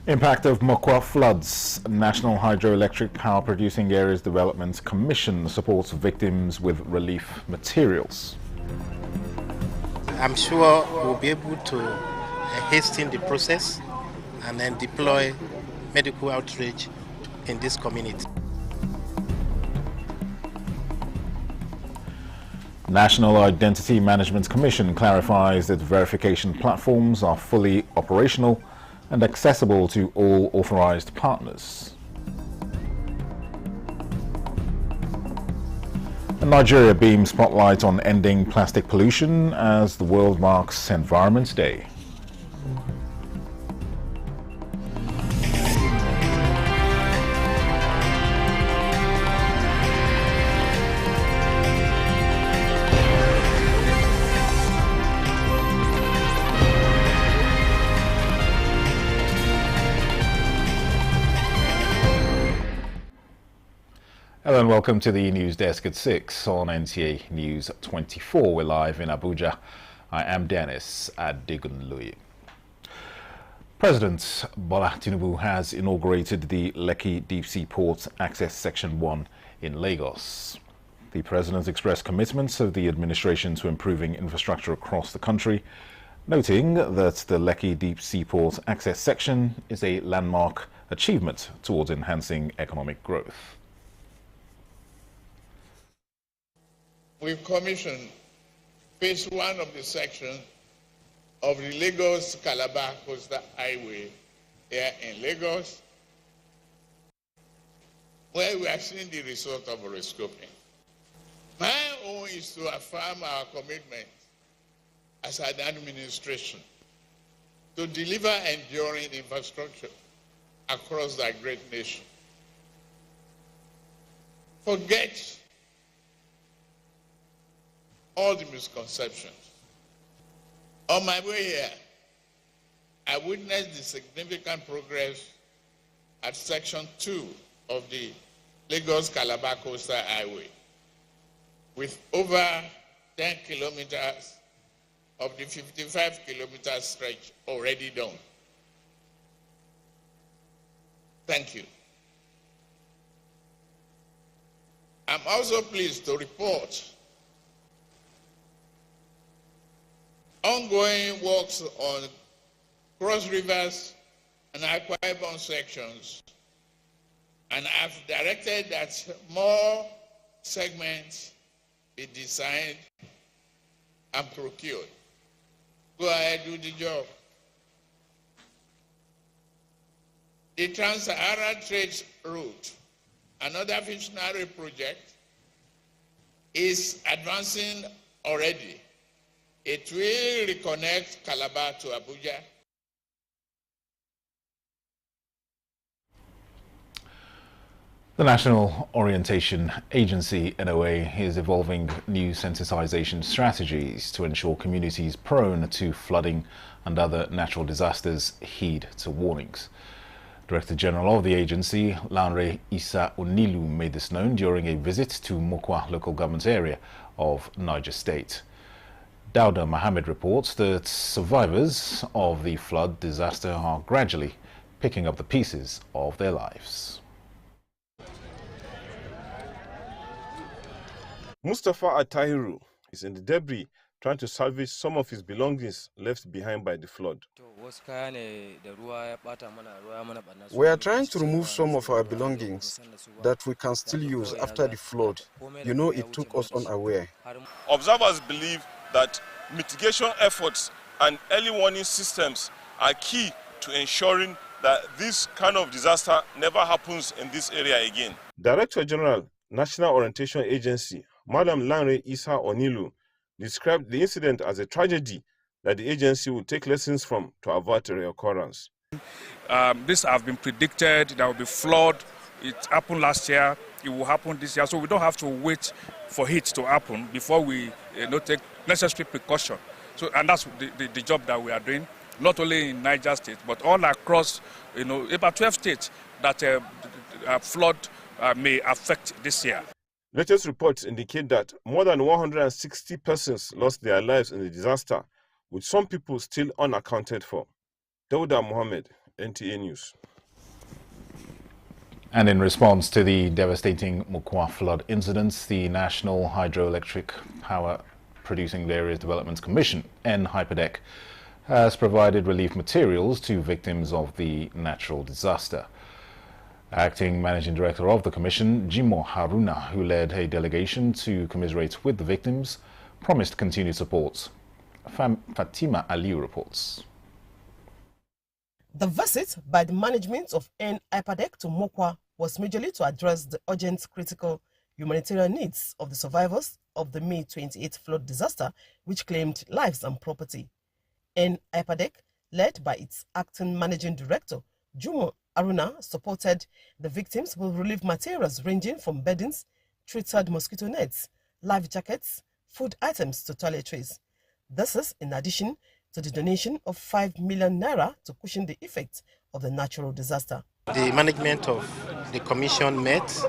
Impact of Mokwa floods. National Hydroelectric Power Producing Areas Development Commission supports victims with relief materials. I'm sure we'll be able to hasten the process and then deploy medical outreach in this community. National Identity Management Commission clarifies that verification platforms are fully operational and accessible to all authorized partners. And Nigeria beams spotlight on ending plastic pollution as the world marks Environment Day. Hello and welcome to the news desk at 6 on NTA News 24. We're live in Abuja. I am Dennis Adegunloye. President Bola Tinubu has inaugurated the Lekki Deep Sea Port Access Section 1 in Lagos. The president expressed commitments of the administration to improving infrastructure across the country, noting that the Lekki Deep Sea Port Access Section is a landmark achievement towards enhancing economic growth. We've commissioned phase 1 of the section of the Lagos-Calabar Coastal Highway here in Lagos, where we are seeing the result of a rescoping. My own is to affirm our commitment as an administration to deliver enduring infrastructure across our great nation. Forget all the misconceptions. On my way here, I witnessed the significant progress at Section 2 of the Lagos-Calabar Coastal Highway, with over 10 kilometers of the 55-kilometer stretch already done. Thank you. I'm also pleased to report ongoing works on Cross Rivers and Akwa Ibom sections, and I've directed that more segments be designed and procured. Go ahead, do the job. The Trans-Saharan Trade Route, another visionary project, is advancing already. It will reconnect Calabar to Abuja. The National Orientation Agency, NOA, is evolving new sensitization strategies to ensure communities prone to flooding and other natural disasters heed to warnings. Director General of the agency, Lanre Issa Onilu, made this known during a visit to Mokwa local government area of Niger State. Dauda Mohammed reports that survivors of the flood disaster are gradually picking up the pieces of their lives. Mustafa Atahiru is in the debris trying to salvage some of his belongings left behind by the flood. We are trying to remove some of our belongings that we can still use after the flood. You know, it took us unaware. Observers believe that mitigation efforts and early warning systems are key to ensuring that this kind of disaster never happens in this area again. Director General, National Orientation Agency, Madam Lanre Issa Onilu, described the incident as a tragedy that the agency will take lessons from to avert a reoccurrence. This has been predicted. There will be flood. It happened last year. It will happen this year. So we don't have to wait for it to happen before we take necessary precaution. So, and that's the job that we are doing, not only in Niger State, but all across, about 12 states that flood may affect this year. Latest reports indicate that more than 160 persons lost their lives in the disaster, with some people still unaccounted for. Dauda Mohammed, NTA News. And in response to the devastating Mokwa flood incidents, the National Hydroelectric Power Producing Various Developments Commission, NHYPODEC, has provided relief materials to victims of the natural disaster. Acting Managing Director of the Commission, Jimoh Haruna, who led a delegation to commiserate with the victims, promised continued support. Fatima Aliu reports. The visit by the management of NHYPODEC to Mokwa was majorly to address the urgent critical humanitarian needs of the survivors of the May 28 flood disaster, which claimed lives and property. NHYPODEC, led by its acting managing director, Jimoh Haruna, supported the victims with relief materials ranging from beddings, treated mosquito nets, life jackets, food items to toiletries. This is in addition to the donation of 5 million naira to cushion the effects of the natural disaster. The management of the commission met.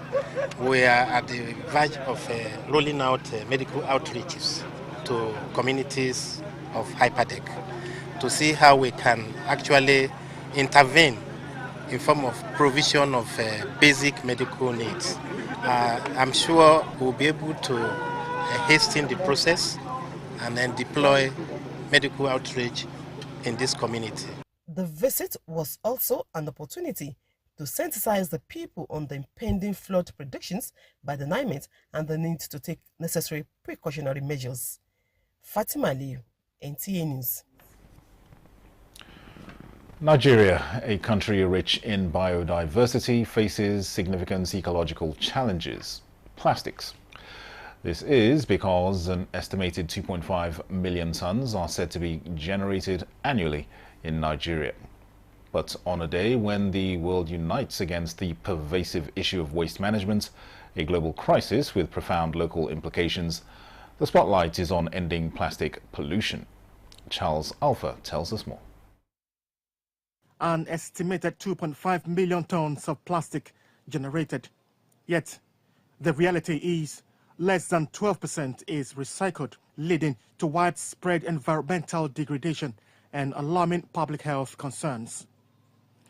We are at the verge of rolling out medical outreaches to communities of HYPODEC to see how we can actually intervene in form of provision of basic medical needs. I'm sure we'll be able to hasten the process and then deploy medical outreach in this community. The visit was also an opportunity to sensitize the people on the impending flood predictions by the NIMET and the need to take necessary precautionary measures. Fatima Aliu, NTA News. Nigeria, a country rich in biodiversity, faces significant ecological challenges: plastics. This is because an estimated 2.5 million tons are said to be generated annually in Nigeria. But on a day when the world unites against the pervasive issue of waste management, a global crisis with profound local implications, the spotlight is on ending plastic pollution. Charles Alpha tells us more. An estimated 2.5 million tons of plastic generated. Yet, the reality is less than 12% is recycled, leading to widespread environmental degradation and alarming public health concerns.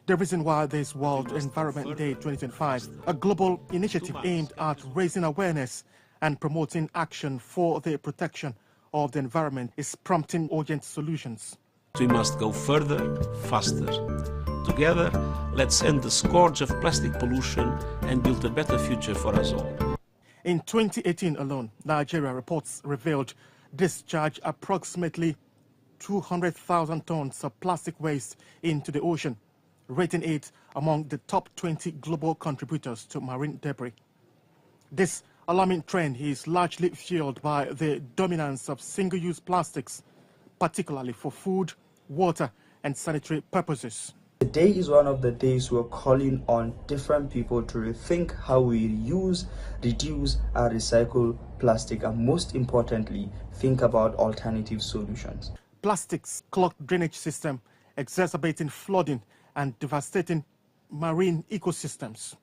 The reason why this World Environment Day 2025, a global initiative aimed at raising awareness and promoting action for the protection of the environment, is prompting urgent solutions. We must go further, faster. Together, let's end the scourge of plastic pollution and build a better future for us all. In 2018 alone, Nigeria reports revealed discharged approximately 200,000 tons of plastic waste into the ocean, rating it among the top 20 global contributors to marine debris. This alarming trend is largely fueled by the dominance of single-use plastics, particularly for food, water, and sanitary purposes. Today is one of the days we're calling on different people to rethink how we use, reduce, and recycle plastic, and most importantly, think about alternative solutions. Plastics clog drainage system, exacerbating flooding and devastating marine ecosystems.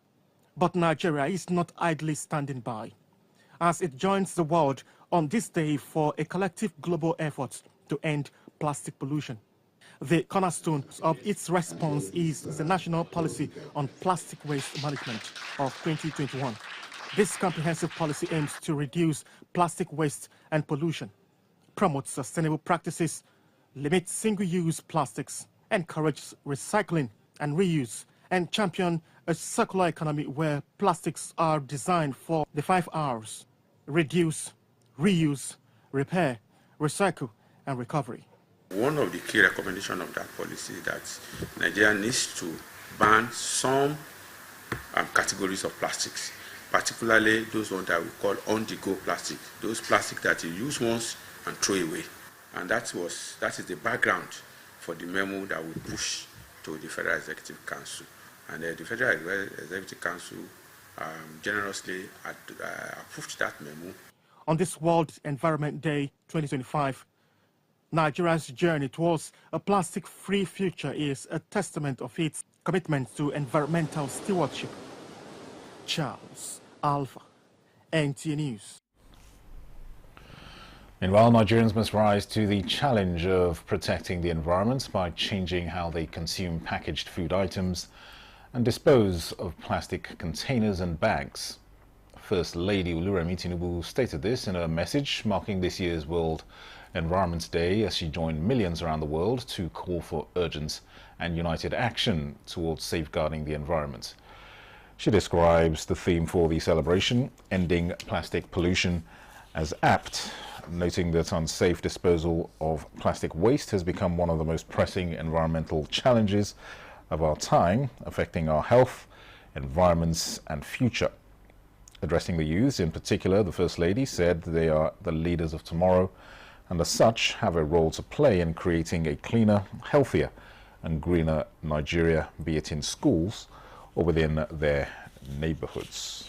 But Nigeria is not idly standing by, as it joins the world on this day for a collective global effort to end plastic pollution. The cornerstone of its response is the National Policy on Plastic Waste Management of 2021. This comprehensive policy aims to reduce plastic waste and pollution, promote sustainable practices, limit single-use plastics, encourage recycling and reuse, and champion a circular economy where plastics are designed for the 5 Rs: reduce, reuse, repair, recycle, and recovery. One of the key recommendations of that policy is that Nigeria needs to ban some categories of plastics, particularly those ones that we call on-the-go plastic, those plastics that you use once and throw away. And that is the background for the memo that we push to the Federal Executive Council. And the Federal Executive Council generously approved that memo. On this World Environment Day 2025, Nigeria's journey towards a plastic-free future is a testament of its commitment to environmental stewardship. Charles Alpha, NTA News. Meanwhile, Nigerians must rise to the challenge of protecting the environment by changing how they consume packaged food items and dispose of plastic containers and bags. First Lady Oluremi Tinubu stated this in a message marking this year's World Environment Day as she joined millions around the world to call for urgent and united action towards safeguarding the environment. She describes the theme for the celebration, Ending Plastic Pollution, as apt, noting that unsafe disposal of plastic waste has become one of the most pressing environmental challenges of our time, affecting our health, environments and future. Addressing the youths in particular, the First Lady said they are the leaders of tomorrow and as such have a role to play in creating a cleaner, healthier and greener Nigeria, be it in schools or within their neighborhoods.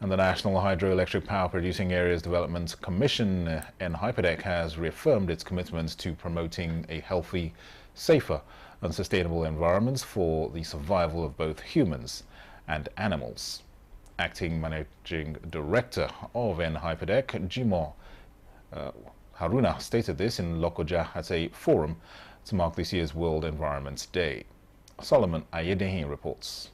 And the National Hydroelectric Power Producing Areas Development Commission, NHYPADEC, has reaffirmed its commitment to promoting a healthy, safer and sustainable environment for the survival of both humans and animals. Acting Managing Director of NHYPADEC, Jimoh Haruna, stated this in Lokoja at a forum to mark this year's World Environment Day. Solomon Ayedehin reports.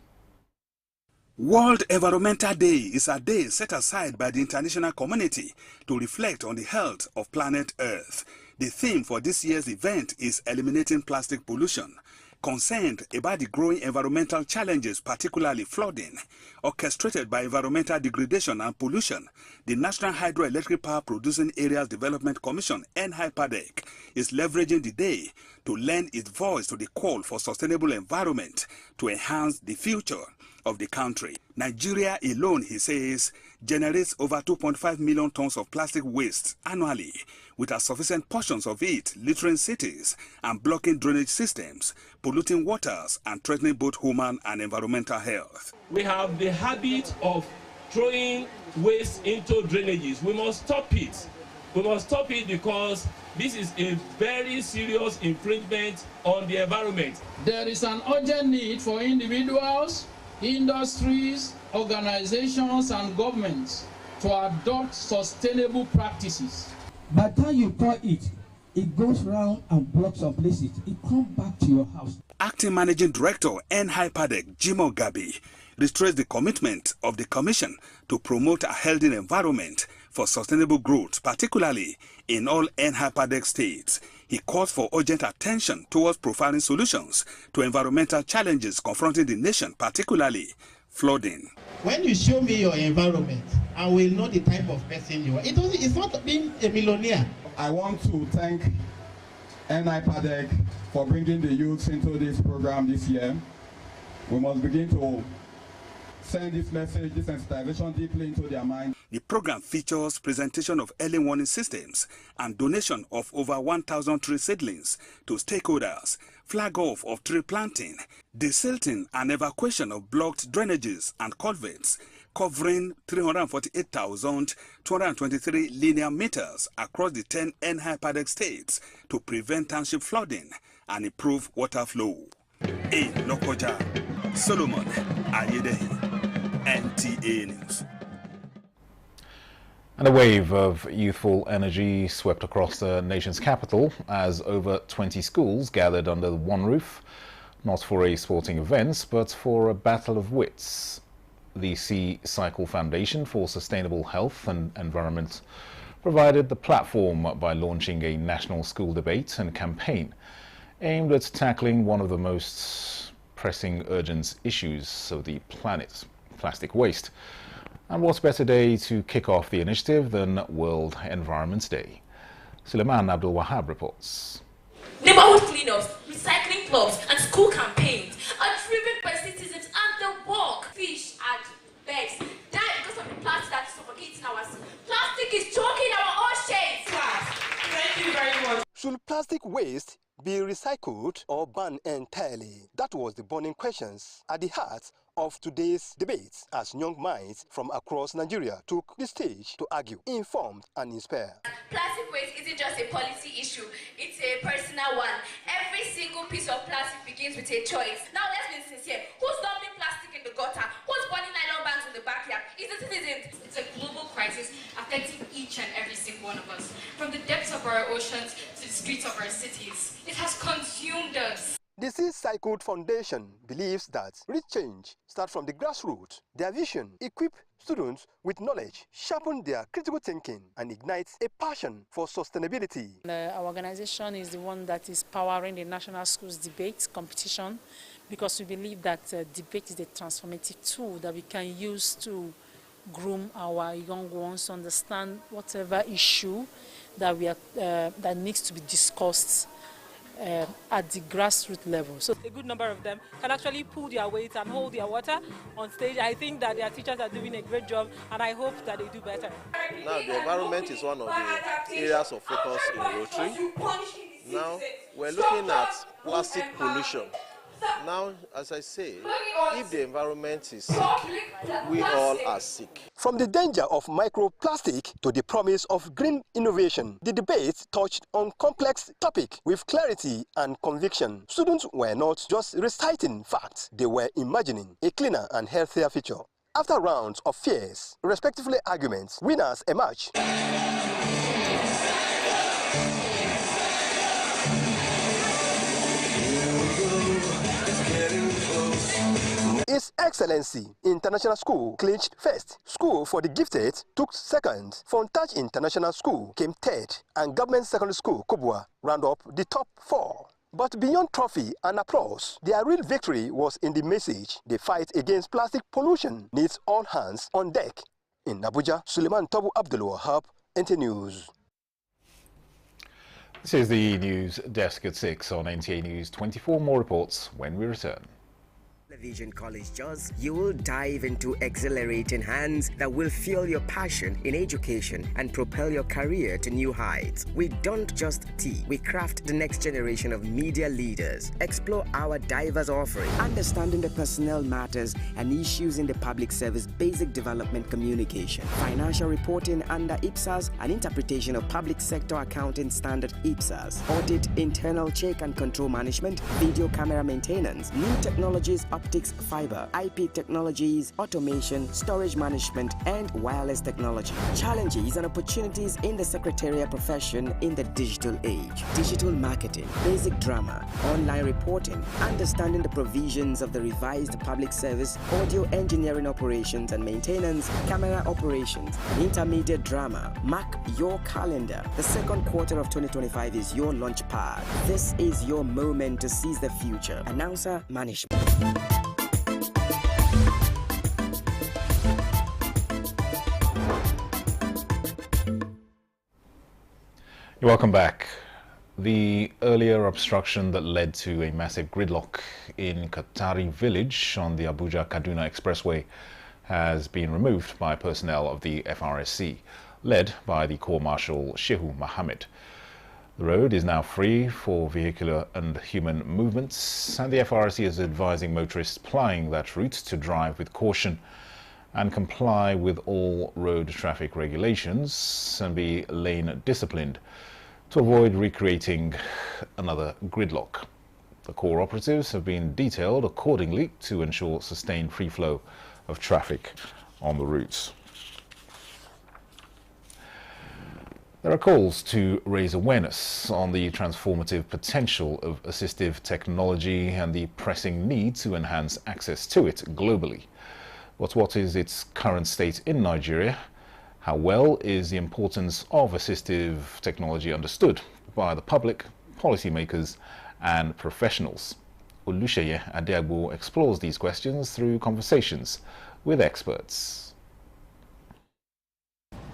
World Environmental Day is a day set aside by the international community to reflect on the health of planet Earth. The theme for this year's event is eliminating plastic pollution. Concerned about the growing environmental challenges, particularly flooding, orchestrated by environmental degradation and pollution, the National Hydroelectric Power Producing Areas Development Commission, NHYPADEC, is leveraging the day to lend its voice to the call for sustainable environment to enhance the future of the country. Nigeria alone, he says, generates over 2.5 million tons of plastic waste annually, with sufficient portions of it littering cities and blocking drainage systems, polluting waters and threatening both human and environmental health. We have the habit of throwing waste into drainages. We must stop it. We must stop it because this is a very serious infringement on the environment. There is an urgent need for individuals, industries, organizations and governments to adopt sustainable practices. By the time you pour it, it goes round and blocks some places. It comes back to your house. Acting Managing Director NHYPADEC, Jimoh Gabi, reiterates the commitment of the Commission to promote a healthy environment for sustainable growth, particularly in all NHYPADEC states. He calls for urgent attention towards profiling solutions to environmental challenges confronting the nation, particularly flooding. When you show me your environment, I will know the type of person you are. It's not being a millionaire. I want to thank NHYPADEC for bringing the youths into this program this year. We must begin to send this message, this sensitization deeply into their mind. The program features presentation of early warning systems and donation of over 1,000 tree seedlings to stakeholders, flag off of tree planting, desilting and evacuation of blocked drainages and culverts, covering 348,223 linear meters across the 10 NHYPADEC states to prevent township flooding and improve water flow. In Lokoja, Solomon Ayedehin, NTA News. And a wave of youthful energy swept across the nation's capital as over 20 schools gathered under one roof, not for a sporting event, but for a battle of wits. The Sea Cycle Foundation for Sustainable Health and Environment provided the platform by launching a national school debate and campaign aimed at tackling one of the most pressing urgent issues of the planet, plastic waste. And what better day to kick off the initiative than World Environment Day? Suleiman Abdul Wahab reports. Neighborhood cleanups, recycling clubs, and school campaigns are driven by citizens and the work. Fish and birds die because of the plastic that is suffocating our sea. Plastic is choking our oceans. Thank you very much. Should plastic waste be recycled or banned entirely? That was the burning questions at the heart of today's debates as young minds from across Nigeria took the stage to argue, inform and inspire. Plastic waste isn't just a policy issue, it's a personal one. Every single piece of plastic begins with a choice. Now let's be sincere. Who's dumping plastic in the gutter? Who's burning nylon bags in the backyard. It's the citizens. It's a global crisis affecting each and every single one of us. From the depths of our oceans to the streets of our cities. It has consumed us. The Sea Cycled Foundation believes that real change starts from the grassroots. Their vision equip students with knowledge, sharpen their critical thinking, and ignites a passion for sustainability. Our organization is the one that is powering the National Schools Debate competition because we believe that debate is a transformative tool that we can use to groom our young ones to understand whatever issue that that needs to be discussed at the grassroots level. So a good number of them can actually pull their weight and hold their water on stage. I think that their teachers are doing a great job, and I hope that they do better. Now, the environment is one of the areas of focus in Rotary. Now, we're looking at plastic pollution. Now, as I say, if the environment is sick, we all are sick. From the danger of microplastic to the promise of green innovation, the debate touched on complex topic with clarity and conviction. Students were not just reciting facts, they were imagining a cleaner and healthier future. After rounds of fierce, respectively arguments, winners emerged. His Excellency International School clinched first. School for the Gifted took second. Fontage International School came third. And Government Secondary School, Kubwa, round up the top 4. But beyond trophy and applause, their real victory was in the message. The fight against plastic pollution needs all hands on deck. In Abuja, Suleiman Tobu Abdul Wahab, NTA News. This is the news desk at 6 on NTA News. 24 more reports when we return. Vision College Jos, you will dive into exhilarating hands that will fuel your passion in education and propel your career to new heights. We don't just teach, we craft the next generation of media leaders. Explore our diverse offering, understanding the personnel matters and issues in the public service, basic development communication, financial reporting under IPSAS, and interpretation of public sector accounting standard IPSAS, audit, internal check and control management, video camera maintenance, new technologies, optics, fiber, IP technologies, automation, storage management, and wireless technology. Challenges and opportunities in the secretarial profession in the digital age. Digital marketing, basic drama, online reporting, understanding the provisions of the revised public service, audio engineering operations and maintenance, camera operations, and intermediate drama. Mark your calendar. The second quarter of 2025 is your launch pad. This is your moment to seize the future. Announcer Management. Welcome back. The earlier obstruction that led to a massive gridlock in Katari village on the Abuja-Kaduna Expressway has been removed by personnel of the FRSC, led by the Corps Marshal Shehu Mohammed. The road is now free for vehicular and human movements, and the FRSC is advising motorists plying that route to drive with caution and comply with all road traffic regulations and be lane disciplined to avoid recreating another gridlock. The Corps operatives have been detailed accordingly to ensure sustained free flow of traffic on the routes. There are calls to raise awareness on the transformative potential of assistive technology and the pressing need to enhance access to it globally. But what is its current state in Nigeria? How well is the importance of assistive technology understood by the public, policymakers, and professionals? Oluseye Adeagbo explores these questions through conversations with experts.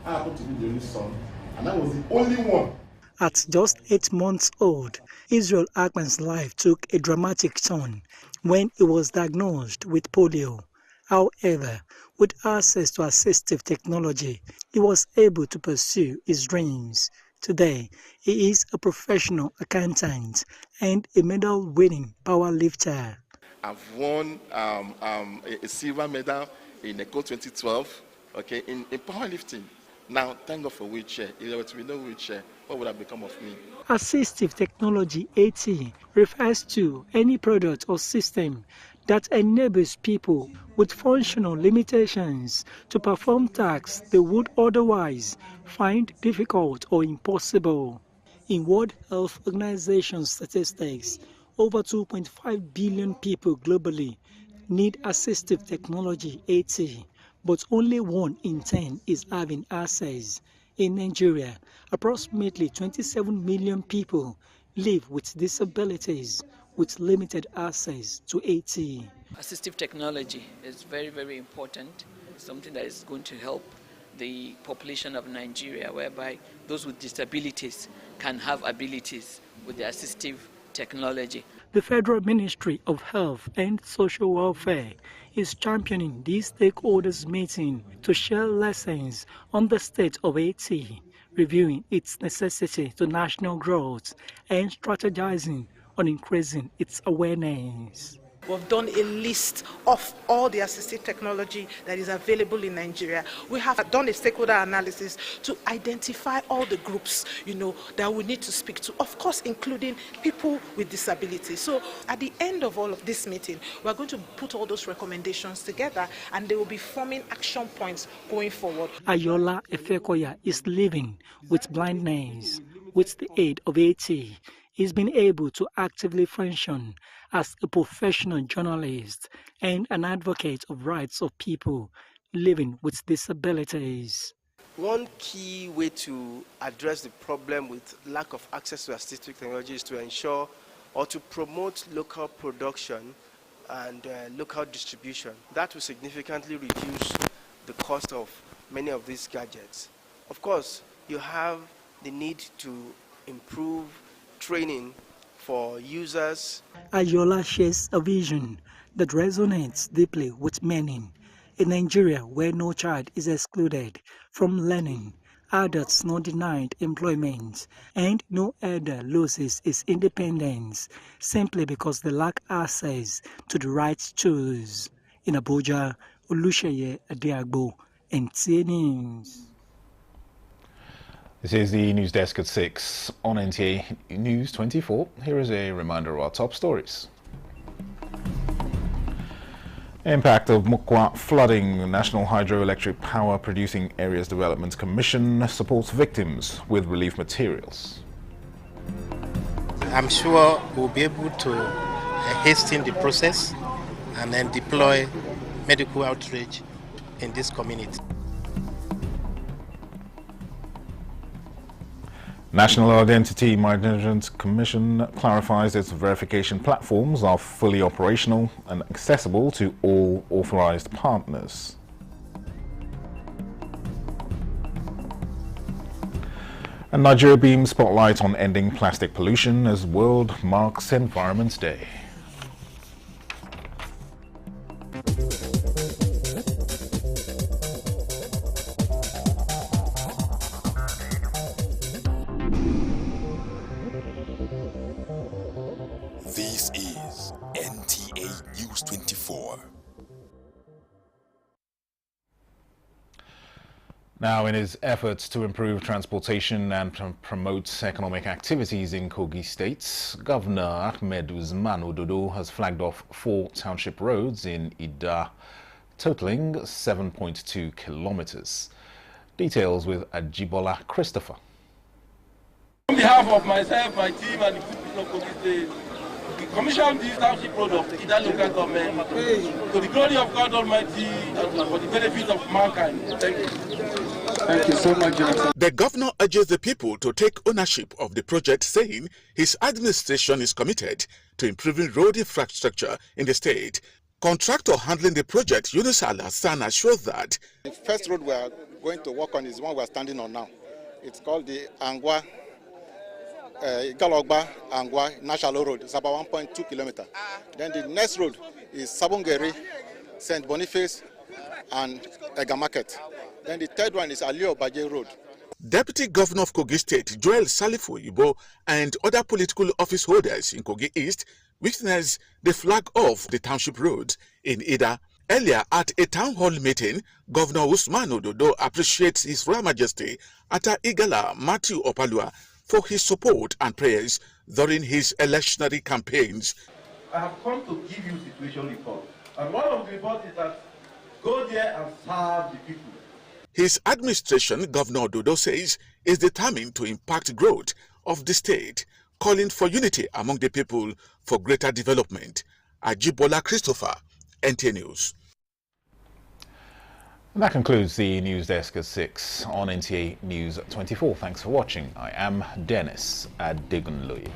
I happened to be the only son, and I was the only one. At just 8 months old, Israel Akman's life took a dramatic turn when he was diagnosed with polio. However, with access to assistive technology, he was able to pursue his dreams. Today, he is a professional accountant and a medal-winning powerlifter. I've won a silver medal in ECO 2012, okay, in powerlifting. Now, thank God for wheelchair. If there were to be no wheelchair, what would have become of me? Assistive technology, AT, refers to any product or system that enables people with functional limitations to perform tasks they would otherwise find difficult or impossible. In World Health Organization statistics, over 2.5 billion people globally need assistive technology AT, but only 1 in 10 is having access. In Nigeria, approximately 27 million people live with disabilities with limited access to AT. Assistive technology is very, very important. It's something that is going to help the population of Nigeria, whereby those with disabilities can have abilities with the assistive technology. The Federal Ministry of Health and Social Welfare is championing this stakeholders meeting to share lessons on the state of AT, reviewing its necessity to national growth and strategizing on increasing its awareness. We've done a list of all the assistive technology that is available in Nigeria. We have done a stakeholder analysis to identify all the groups, that we need to speak to, of course, including people with disabilities. So at the end of all of this meeting, we're going to put all those recommendations together and they will be forming action points going forward. Ayola Efekoya is living with blindness. With the aid of AT, he's been able to actively function as a professional journalist and an advocate of rights of people living with disabilities. One key way to address the problem with lack of access to assistive technology is to ensure or to promote local production and local distribution. That will significantly reduce the cost of many of these gadgets. Of course, you have the need to improve training for users. Ayola shares a vision that resonates deeply with many. In Nigeria, where no child is excluded from learning, adults not denied employment, and no elder loses his independence simply because they lack access to the right tools. In Abuja, Olusheye Adeagbo, NTA News. This is the news desk at 6 on NTA News 24. Here is a reminder of our top stories. Impact of Mokwa flooding. National Hydroelectric Power Producing Areas Development Commission supports victims with relief materials. I'm sure we'll be able to hasten the process and then deploy medical outreach in this community. National Identity Management Commission clarifies its verification platforms are fully operational and accessible to all authorized partners. And Nigeria beams spotlight on ending plastic pollution as World marks Environment Day. This is NTA News 24. Now, in his efforts to improve transportation and promote economic activities in Kogi State, Governor Ahmed Usman Ododo has flagged off 4 township roads in Ida, totaling 7.2 kilometers. Details with Ajibola Christopher. On behalf of myself, my team, and the people of Kogi State, we commissioned this township road of Ida local government to the glory of God Almighty and for the benefit of mankind. Thank you. Thank you so much, Jonathan. The governor urges the people to take ownership of the project, saying his administration is committed to improving road infrastructure in the state. Contractor handling the project, Yunus Al-Hassan, assures that the first road we are going to work on is one we are standing on now. It's called the Angwa Galogba Angwa National Road. It's about 1.2 kilometers. Then the next road is Sabongeri, St. Boniface, and Ega Market. Then the third one is Alio Baje Road. Deputy Governor of Kogi State, Joel Salifu Ibo, and other political office holders in Kogi East witnessed the flag off the township roads in Ida. Earlier at a town hall meeting, Governor Usman Ododo appreciates His Royal Majesty Ata Igala Matthew Opalua for his support and prayers during his electionary campaigns. I have come to give you situation report. And one of the reports is that go there and serve the people. His administration, Governor Dodo says, is determined to impact growth of the state, calling for unity among the people for greater development. Ajibola Christopher, NTA News. And that concludes the news desk at 6 on NTA News 24. Thanks for watching. I am Dennis Adegunloye.